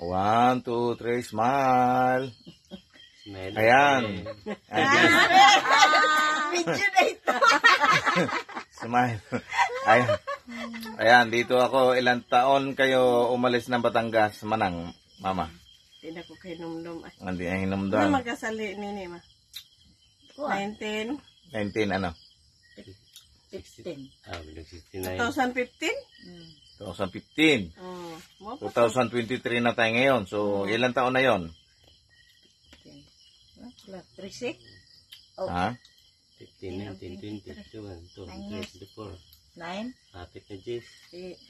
1, 2, 3, smile. Ayan. Video na ito. Smile. Ayan. Ayan, dito ako. Ilang taon kayo umalis ng Batangas, Manang, Mama? Hindi na ko kay numdum. Hindi na Ano hinamdan. magkasali nini ma? 19? 19, ano? 16. 2015? 2015. Oh, 2023 na tayo ngayon. So, ilang taon na yon? 36? Ha? 15, 19, 20, 21, 22, 23, 24. 9? Hapit na Jis.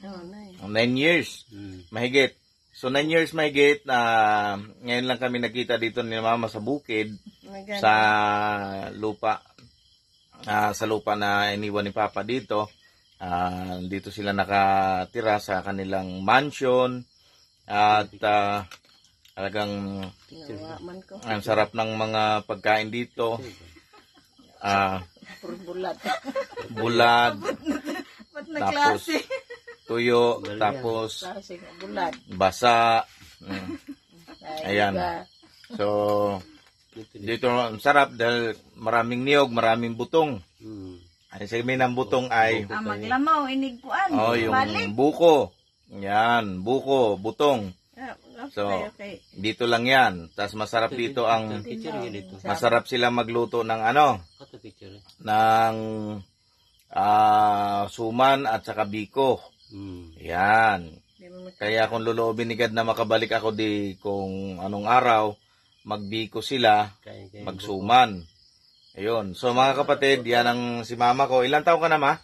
Oh, nice. 9 years. Mahigit. So, 9 years mahigit. Ngayon lang kami nakita dito ni Mama sa bukid. Sa lupa. Sa lupa na iniwan ni Papa dito. Dito sila nakatira sa kanilang mansion. At talagang ang sarap ng mga pagkain dito. Bulat. Bulad. Ba't na Tapos klase? tuyo. Tapos Klaseng bulat. basa. Ayan. So, dito ang sarap dahil maraming niyog, maraming butong. Ay sabi ng butong ay Maglamaw, inigpuan. yung buko. Yan, buko, butong. So, Okay. dito lang yan. Tapos masarap dito ang masarap sila magluto ng ng suman at saka biko. Yan. Kaya kung loloobin ni God na makabalik ako kung anong araw, magbiko sila, magsuman. Ayun. So mga kapatid, yan ang si Mama ko. Ilang taon ka na, Ma?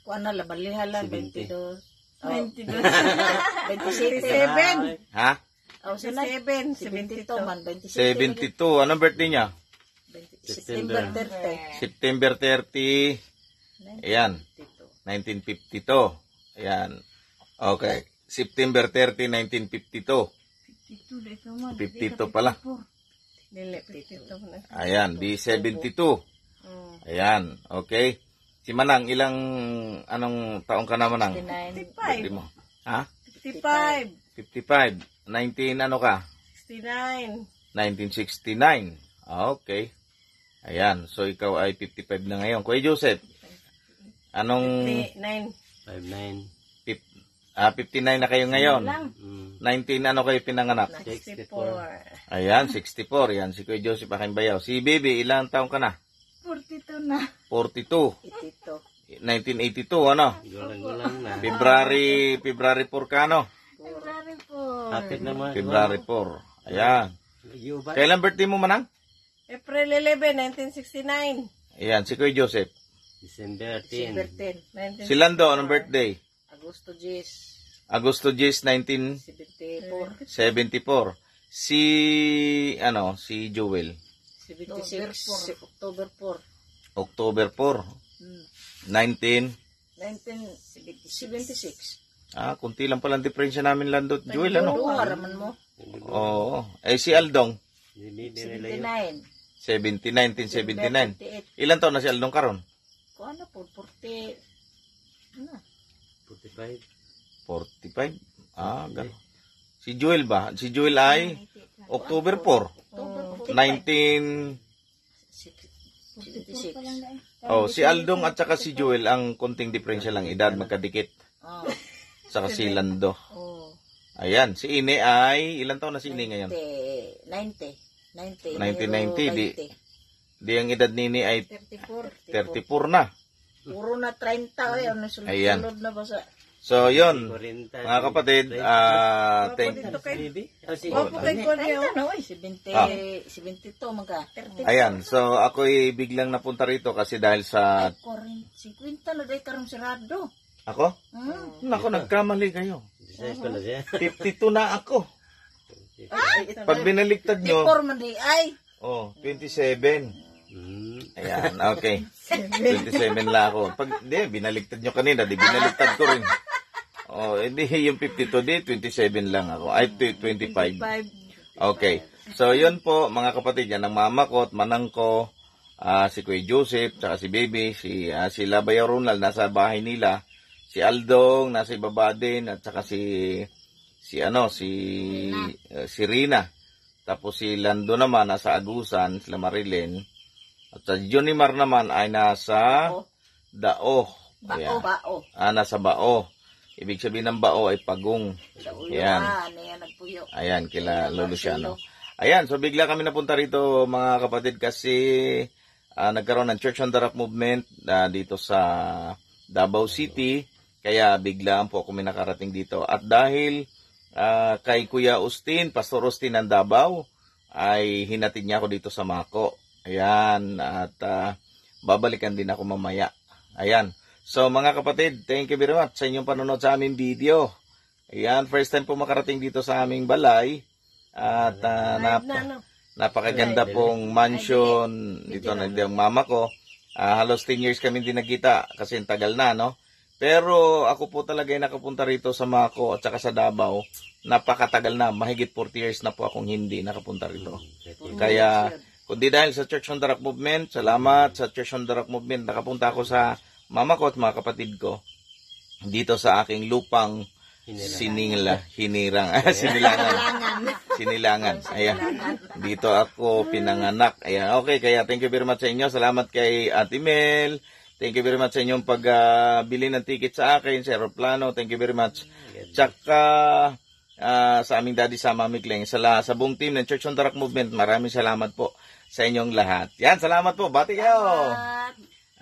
Kuha na, labalihala, 70. 22. 22. 27. Ha? Oh, sila. 72. 72 man, 27. 72. Anong birthday niya? September 30. September 30. Ayan. 1952. Ayan. Okay. September 30, 1952. 52 pala. Dili, 52 na. Ayan. Di 72. Ayan. Okay. Si Manang, anong taong ka na, Manang? 59. Birthday mo. Ha? 55. 55. 19 ano ka? 69. 1969. Okay. Ayan. So, ikaw ay 55 na ngayon. Kuya Joseph, anong 59. 59 na kayo ngayon? 19 ano kayo pinanganak? 64. Ayan, 64. Yan, si Kuya Joseph aking bayaw. Si Baby, ilang taong ka na? 42 na. 42. 82. 1982, ano? Gulang-gulang na. February 4 ka, ano? February po. Hapit naman. February 4. Ayan. Kailan birthday mo, Manang? April 11, 1969. Ayan, si Kuya Joseph. December December 10. 10. Si Lando, anong birthday? Agosto 10. Agosto 10, 74. 1974. Si Joel. 76. October 4. October 4. 19. 1976. Kunti lang palang diferensya namin, Lando at Joel, ano? Duha raman mo. Oo. Si Aldong, 79. 1979. 78. Ilan taon na si Aldong karon? Kung ano po, 40. Ano? 45. 45. Gano'n. Si Joel ba? Si Joel ay October 4. October 19... 76. Si Aldong at saka si Joel, ang konting diferensya lang edad, magkadikit. Oh. Saka si Lando. Oh. Ayan, si Ine ay, ilan taon na si Ine ngayon? 90. 90. Di ang edad ni Ine ay 34. 34 na. Puro na 30. Ay, ano, Ayan. sulod na ba sa... So, yun. 40. Mga kapatid, thank Dito kay Wapo kay Corneo. Ano, 72 magka. 34. Ayan, so ako'y biglang napunta rito kasi dahil sa... 50 na dahil karong sirado. Ako? Nako, nagkamali kayo. 16 pala siya. 52 na ako. Pag binaliktad nyo, 54 man di ay. 27. Ayan, okay. 27 lang ako. Pag binaliktad nyo kanina, binaliktad ko rin. Hindi yung 52, 27 lang ako. Ay, 25. Okay. So, yun po, mga kapatid, yan ang mama ko at manang ko, si Kuya Joseph, saka si Baby, si Labayaw Ronald, nasa bahay nila. Si Aldong, nasa ibaba din, at saka si si Rina. Tapos si Lando naman nasa Agusan, sila Marilyn. At sa Junimar naman ay nasa Dao. Ayan. Bao. Nasa Bao. Ibig sabihin ng Bao ay Pagong. Ayan. Ayan, nagpuyo. Ayan, kila Lolo Luciano. Ayan, so bigla kami napunta rito mga kapatid kasi nagkaroon ng Church on the Rock movement dito sa Davao City. Kaya biglaan po kami nakarating dito. At dahil kay Kuya Austin, Pastor Austin ng Davao, ay hinatid niya ako dito sa Mako. Ayan, at babalikan din ako mamaya. Ayan. So mga kapatid, thank you very much sa inyong panonood sa aming video. Ayan, first time po makarating dito sa aming balay. At napakaganda pong mansion dito na yung mama ko. Halos 10 years kami din nagkita kasi tagal na, no? Pero ako po talaga ay nakapunta rito sa Mako at saka sa Davao. Napakatagal na, mahigit 40 years na po akong hindi nakapunta rito. Kaya, kundi dahil sa Church on the Rock movement, salamat sa Church on the Rock movement, nakapunta ako sa mama ko at mga kapatid ko dito sa aking lupang Sinilangan. Ayan. Dito ako pinanganak. Ayan. Okay, kaya thank you very much sa inyo. Salamat kay Ate Mel. Thank you very much sa inyong pagbili ng ticket sa akin, sa aeroplano. Thank you very much. Tsaka sa aming daddy sa Mami Kleng, sa buong team ng Church on the Rock movement, maraming salamat po sa inyong lahat. Yan, salamat po. Bati kayo.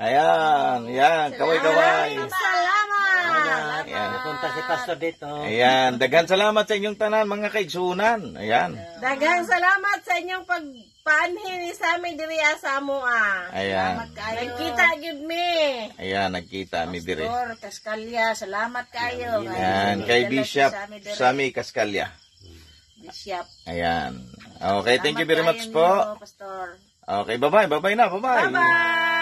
Ayan, yan. Kaway-kaway. Salamat! Ayan. Napunta si Pastor dito. Ayan, daghan salamat sa inyong tanan, mga kaigsunan. Ayan. Daghang salamat sa inyong pagpaanhin sa amin diri sa amoa. Ayan. Nagkita gyud mi. Ayan, nagkita mi dire. Pastor Cascalia, salamat kayo. Ayan, kay Bishop Sammy Cascalia. Bishop. Ayan. Okay, thank you very much Salamat po. kayo, Pastor. Okay, bye-bye. Bye-bye na. Bye-bye. Bye-bye!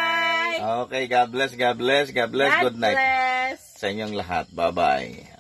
Okay, God bless. God bless. God bless. Good night bless. sa inyong lahat. Bye-bye.